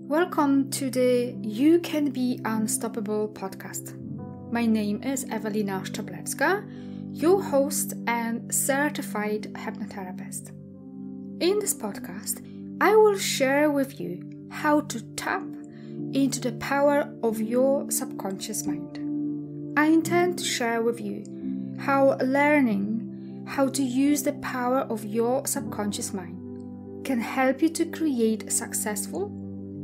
Welcome to the You Can Be Unstoppable podcast. My name is Evelina, your host and certified hypnotherapist. In this podcast, I will share with you how to tap into the power of your subconscious mind. I intend to share with you how learning how to use the power of your subconscious mind can help you to create a successful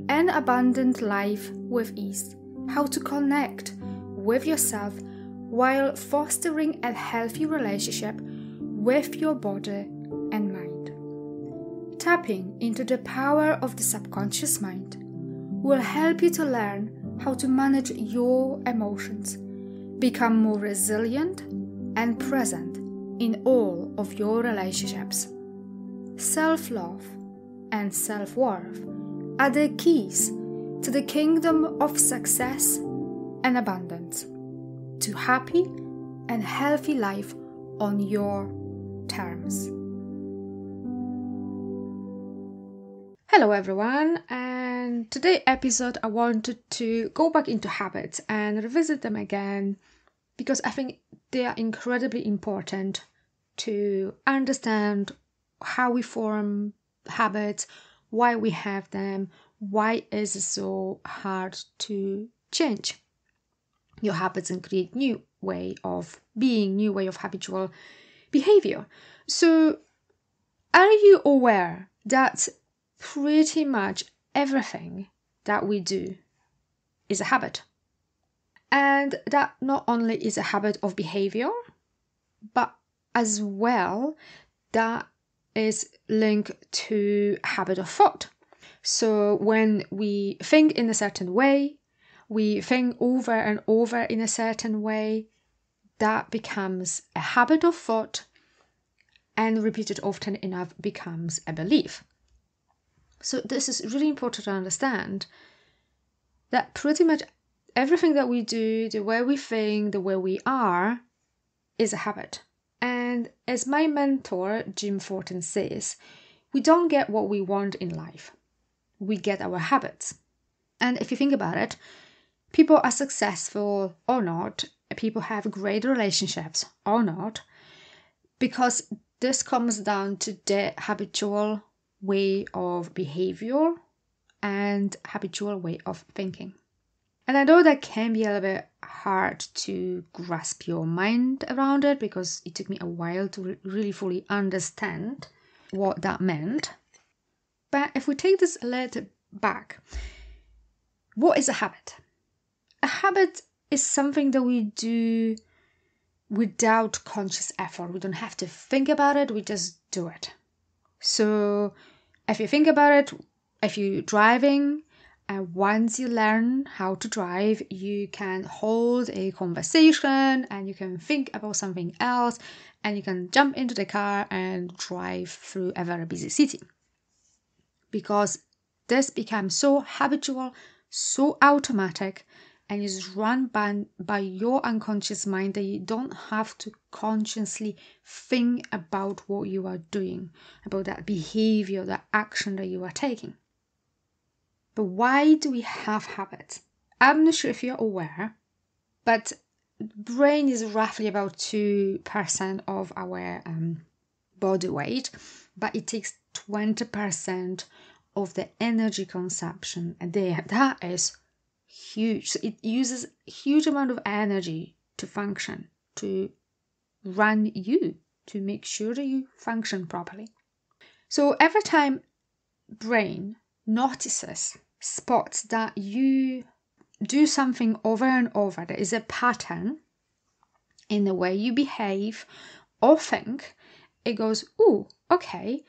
and abundant life with ease, how to connect with yourself while fostering a healthy relationship with your body and mind. Tapping into the power of the subconscious mind will help you to learn how to manage your emotions, become more resilient and present in all of your relationships. Self-love and self-worth are the keys to the kingdom of success and abundance, to happy and healthy life on your terms. Hello everyone, and today's episode I wanted to go back into habits and revisit them again because I think they are incredibly important to understand how we form habits, why we have them, why is it so hard to change your habits and create new way of being, new way of habitual behavior. So are you aware that pretty much everything that we do is a habit? And that not only is a habit of behavior, but as well that is linked to habit of thought. So when we think in a certain way, we think over and over in a certain way, that becomes a habit of thought, and repeated often enough becomes a belief. So this is really important to understand that pretty much everything that we do, the way we think, the way we are, is a habit. And as my mentor, Jim Fortin, says, we don't get what we want in life. We get our habits. And if you think about it, people are successful or not, people have great relationships or not, because this comes down to the habitual way of behavior and habitual way of thinking. And I know that can be a little bit hard to grasp your mind around it because it took me a while to really fully understand what that meant. But if we take this a little back, what is a habit? A habit is something that we do without conscious effort. We don't have to think about it, we just do it. So if you think about it, if you're driving, and once you learn how to drive, you can hold a conversation and you can think about something else and you can jump into the car and drive through a very busy city. Because this becomes so habitual, so automatic, and is run by your unconscious mind that you don't have to consciously think about what you are doing, about that behavior, that action that you are taking. But why do we have habits? I'm not sure if you're aware, but brain is roughly about 2% of our body weight, but it takes 20% of the energy consumption a day. That is huge. So it uses a huge amount of energy to function, to run you, to make sure that you function properly. So every time brain notices, spots that you do something over and over, there is a pattern in the way you behave or think, it goes, oh, okay,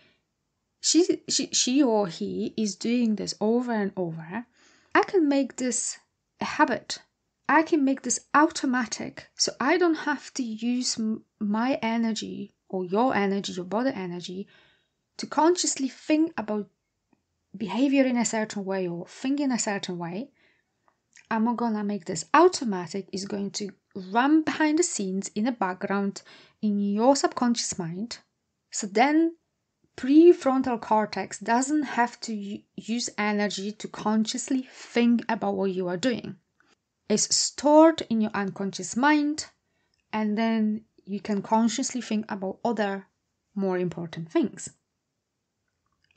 she or he is doing this over and over. I can make this a habit. I can make this automatic, so I don't have to use my energy or your energy, your body energy, to consciously think about behavior in a certain way or think in a certain way. I'm gonna make this automatic. It's going to run behind the scenes in the background in your subconscious mind. So then prefrontal cortex doesn't have to use energy to consciously think about what you are doing. It's stored in your unconscious mind, and then you can consciously think about other more important things.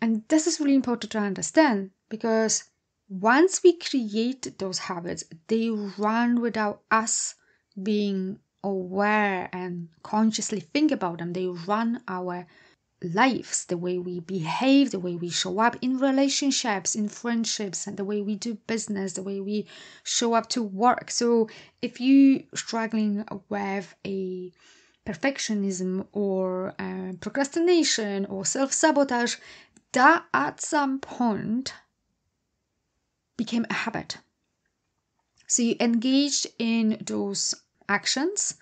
And this is really important to understand, because once we create those habits, they run without us being aware and consciously think about them. They run our lives, the way we behave, the way we show up in relationships, in friendships, and the way we do business, the way we show up to work. So if you struggling with a perfectionism or procrastination or self-sabotage, that at some point became a habit. So you engaged in those actions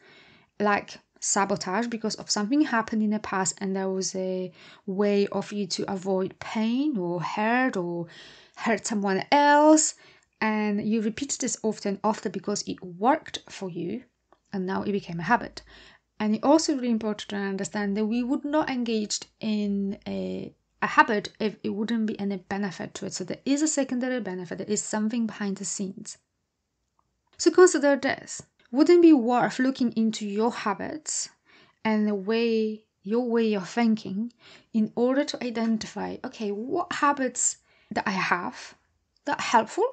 like sabotage because of something happened in the past, and there was a way of you to avoid pain or hurt someone else, and you repeated this often because it worked for you, and now it became a habit. And it's also really important to understand that we would not engage in a habit if it wouldn't be any benefit to it. So there is a secondary benefit, there is something behind the scenes. So consider this. Wouldn't it be worth looking into your habits and your way of thinking in order to identify, okay, what habits that I have that are helpful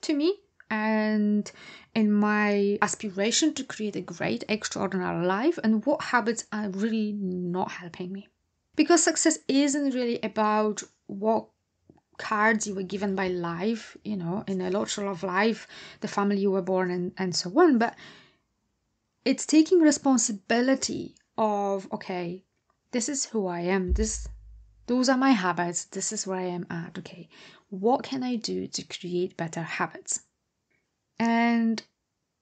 to me and in my aspiration to create a great, extraordinary life, and what habits are really not helping me? Because success isn't really about what cards you were given by life, in a lottery of life, the family you were born in, and so on, but it's taking responsibility of, okay, this is who I am, those are my habits, this is where I am at, okay, what can I do to create better habits? And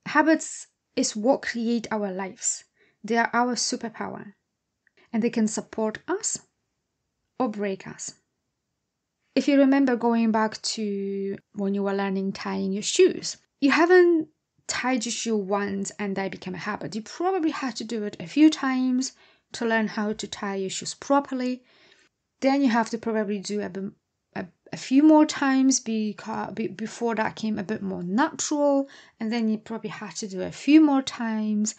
habits is what create our lives. They are our superpower, and they can support us or break us. If you remember going back to when you were learning tying your shoes, you haven't tied your shoe once and that became a habit. You probably had to do it a few times to learn how to tie your shoes properly. Then you have to probably do a few more times before that came a bit more natural. And then you probably had to do a few more times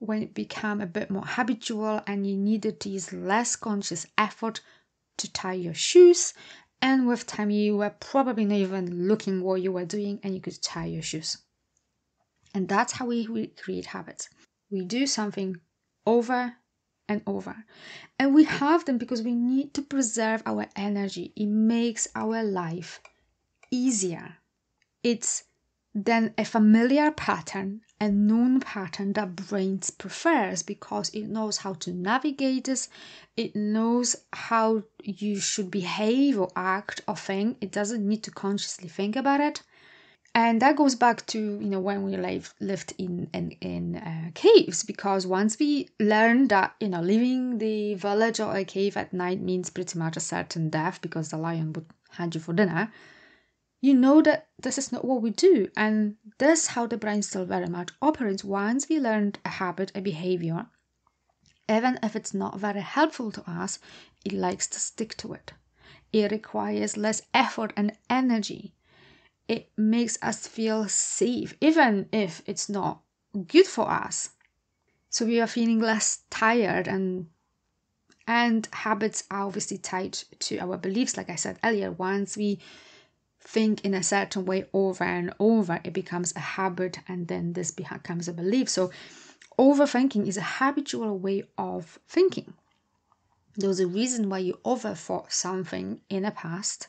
when it became a bit more habitual and you needed to use less conscious effort to tie your shoes. And with time, you were probably not even looking what you were doing and you could tie your shoes. And that's how we create habits. We do something over and over. And we have them because we need to preserve our energy. It makes our life easier. It's then a familiar pattern, a known pattern that brains prefers because it knows how to navigate this. It knows how you should behave or act or think. It doesn't need to consciously think about it. And that goes back to, when we lived in caves, because once we learned that, leaving the village or a cave at night means pretty much a certain death because the lion would hunt you for dinner, you know that this is not what we do. And that's how the brain still very much operates. Once we learned a habit, a behavior, even if it's not very helpful to us, it likes to stick to it. It requires less effort and energy. It makes us feel safe, even if it's not good for us. So we are feeling less tired, and habits are obviously tied to our beliefs. Like I said earlier, once we think in a certain way over and over, it becomes a habit, and then this becomes a belief. So overthinking is a habitual way of thinking. There was a reason why you overthought something in the past,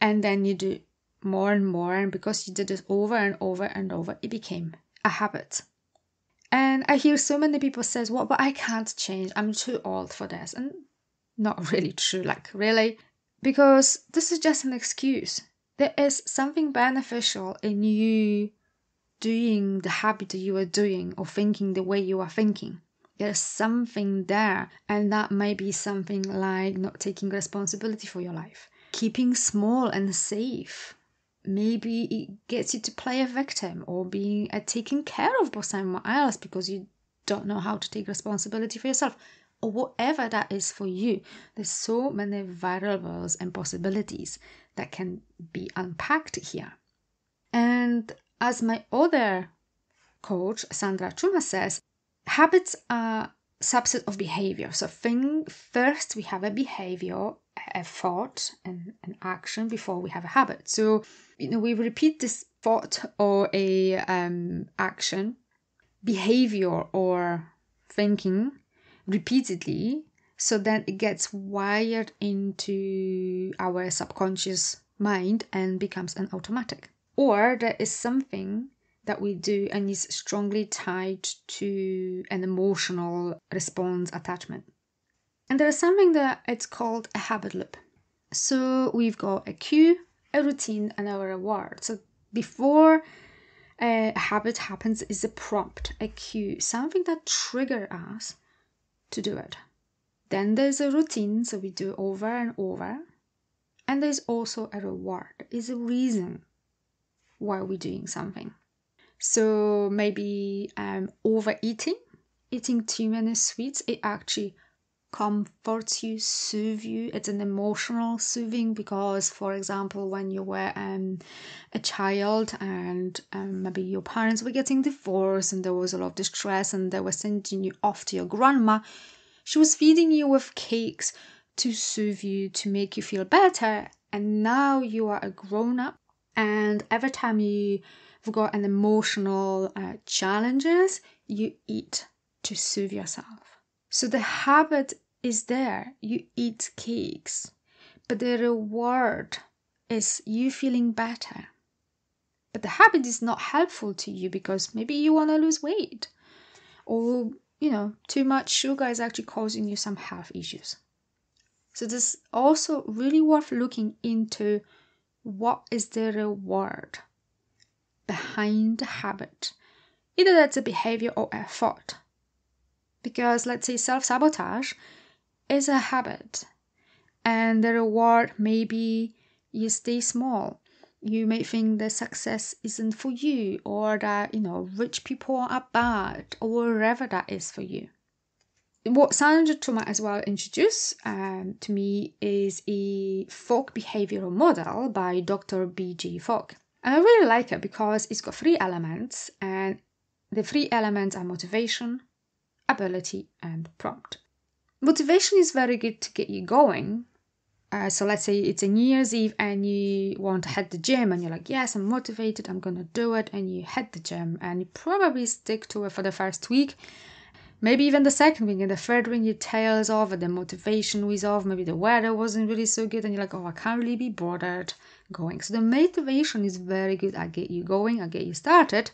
and then you do more and more, and because you did it over and over and over, it became a habit. And I hear so many people says, well, but I can't change, I'm too old for this. And not really true, like really, because this is just an excuse. There is something beneficial in you doing the habit that you are doing or thinking the way you are thinking. There's something there, and that might be something like not taking responsibility for your life, keeping small and safe. Maybe it gets you to play a victim or being taken care of by someone else because you don't know how to take responsibility for yourself. or whatever that is for you. There's so many variables and possibilities that can be unpacked here. And as my other coach, Sandra Chuma, says, habits are subset of behavior. So first we have a behavior, a thought, and an action before we have a habit. So, we repeat this thought or a action, behavior or thinking repeatedly, so that it gets wired into our subconscious mind and becomes an automatic. Or there is something that we do and is strongly tied to an emotional response attachment. And there is something that it's called a habit loop. So we've got a cue, a routine, and a reward. So before a habit happens is a prompt, a cue, something that triggers us to do it. Then there's a routine, so we do over and over. And there's also a reward, is a reason why we're doing something. So maybe overeating, eating too many sweets, it actually comforts you, soothes you. It's an emotional soothing because, for example, when you were a child and maybe your parents were getting divorced and there was a lot of distress and they were sending you off to your grandma, she was feeding you with cakes to soothe you, to make you feel better. And now you are a grown-up, and every time you've got an emotional challenges, you eat to soothe yourself. So the habit is there. You eat cakes, but the reward is you feeling better. But the habit is not helpful to you because maybe you want to lose weight, or too much sugar is actually causing you some health issues. So this is also really worth looking into. What is the reward behind the habit? Either that's a behavior or a thought. Because let's say self-sabotage is a habit, and the reward may be you stay small. You may think the success isn't for you, or that rich people are bad, or wherever that is for you. What Sandra Chuma as well introduced to me is a Fogg behavioral model by Dr. B.J. Fogg. And I really like it because it's got 3 elements, and the 3 elements are motivation, ability, and prompt. Motivation is very good to get you going. So let's say it's a New Year's Eve and you want to head the gym and you're like, yes, I'm motivated, I'm going to do it. And you head the gym and you probably stick to it for the first week. Maybe even the second week, and the third week your tail is off and the motivation was off. Maybe the weather wasn't really so good and you're like, oh, I can't really be bothered going. So the motivation is very good. I get you going, I get you started,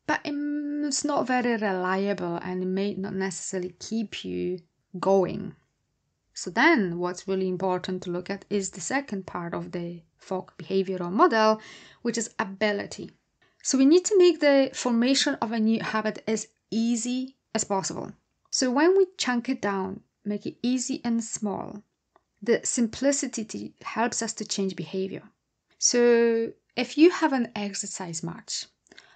but it's not very reliable and it may not necessarily keep you going. So then what's really important to look at is the second part of the Fogg behavioral model, which is ability. So we need to make the formation of a new habit as easy as possible. So when we chunk it down, make it easy and small, the simplicity helps us to change behavior. So if you have an exercise match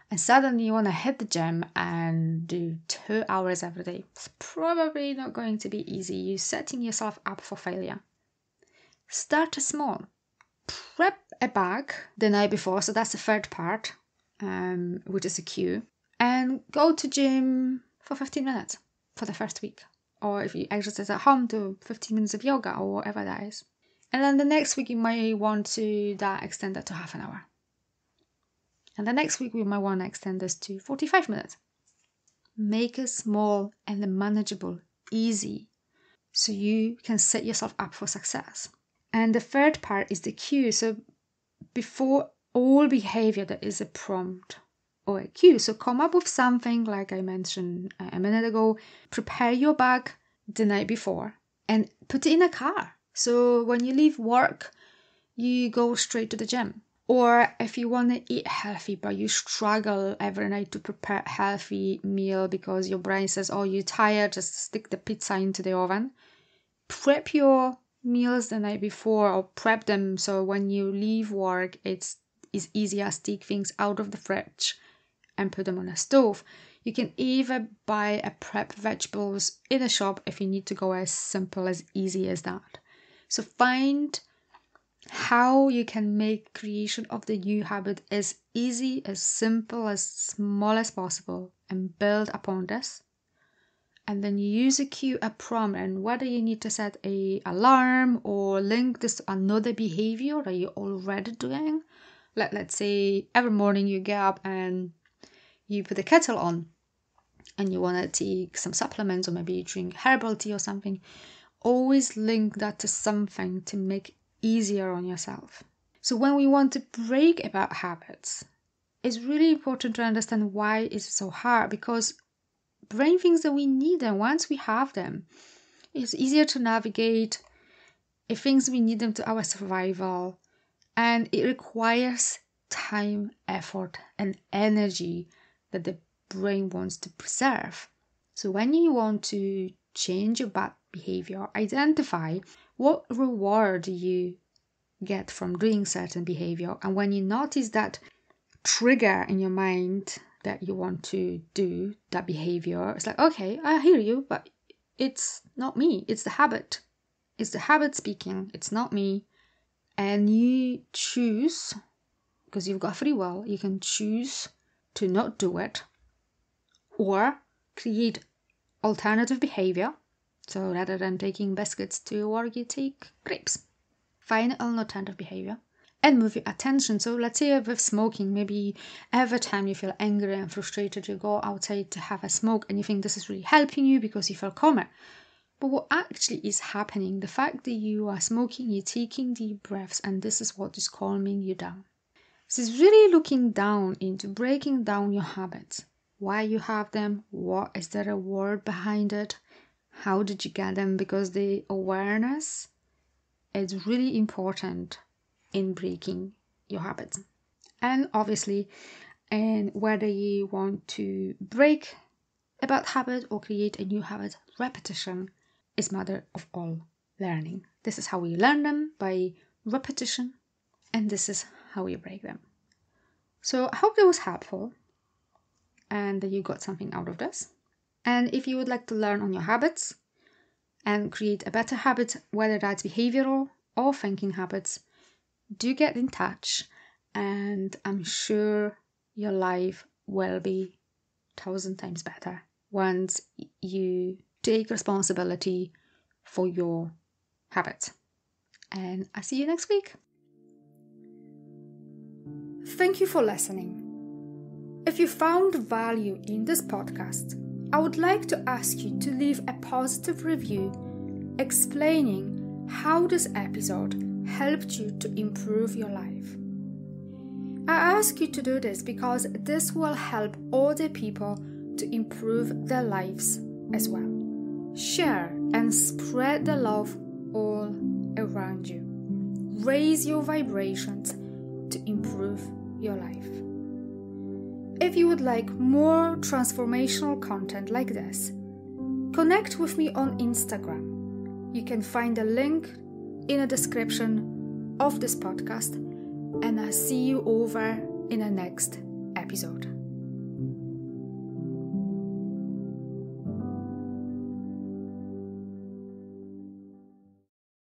and suddenly you want to hit the gym and do 2 hours every day, it's probably not going to be easy. You're setting yourself up for failure. Start small. Prep a bag the night before, so that's the third part, which is a cue, and go to gym for 15 minutes for the first week. Or if you exercise at home, do 15 minutes of yoga or whatever that is. And then the next week you might want to extend that to half an hour. And the next week we might want to extend this to 45 minutes. Make it small and manageable, easy, so you can set yourself up for success. And the third part is the cue. So before all behavior, there is a prompt or a cue. So come up with something like I mentioned a minute ago. Prepare your bag the night before and put it in a car. So when you leave work, you go straight to the gym. Or if you want to eat healthy, but you struggle every night to prepare a healthy meal because your brain says, oh, you're tired, just stick the pizza into the oven. Prep your meals the night before, or prep them so when you leave work, it's easier to take things out of the fridge and put them on a stove. You can even buy a prep vegetables in a shop if you need to go as simple as easy as that. So find how you can make creation of the new habit as easy, as simple, as small as possible, and build upon this. And then you use a cue, a prompt, and whether you need to set an alarm or link this to another behavior that you're already doing. Let's say every morning you get up and you put the kettle on and you want to take some supplements or maybe you drink herbal tea or something. Always link that to something to make it easier on yourself. So when we want to break a bad habits, it's really important to understand why it's so hard, because brain thinks that we need them. Once we have them, it's easier to navigate. It thinks we need them to our survival, and it requires time, effort, and energy that the brain wants to preserve. So when you want to change your bad behavior, identify what reward you get from doing certain behavior, and when you notice that trigger in your mind that you want to do that behavior, it's like, okay, I hear you, but it's not me, it's the habit. It's the habit speaking, it's not me. And you choose, because you've got free will, you can choose to not do it or create alternative behavior. So rather than taking biscuits to work, you take grapes. Find an alternative behavior and move your attention. So let's say with smoking, maybe every time you feel angry and frustrated, you go outside to have a smoke and you think this is really helping you because you feel calmer. But what actually is happening, the fact that you are smoking, you're taking deep breaths, and this is what is calming you down. So it's really looking down into breaking down your habits. Why you have them, what is the reward behind it, how did you get them, because the awareness is really important in breaking your habits. And obviously, and whether you want to break a bad habit or create a new habit, repetition is mother of all learning. This is how we learn them, by repetition, and this is how we break them. So I hope that was helpful and that you got something out of this. And if you would like to learn on your habits and create a better habit, whether that's behavioral or thinking habits, do get in touch, and I'm sure your life will be 1,000 times better once you take responsibility for your habits. And I'll see you next week. Thank you for listening. If you found value in this podcast, I would like to ask you to leave a positive review explaining how this episode helped you to improve your life. I ask you to do this because this will help other people to improve their lives as well. Share and spread the love all around you. Raise your vibrations to improve your life. If you would like more transformational content like this, connect with me on Instagram. You can find a link in the description of this podcast, and I'll see you over in the next episode.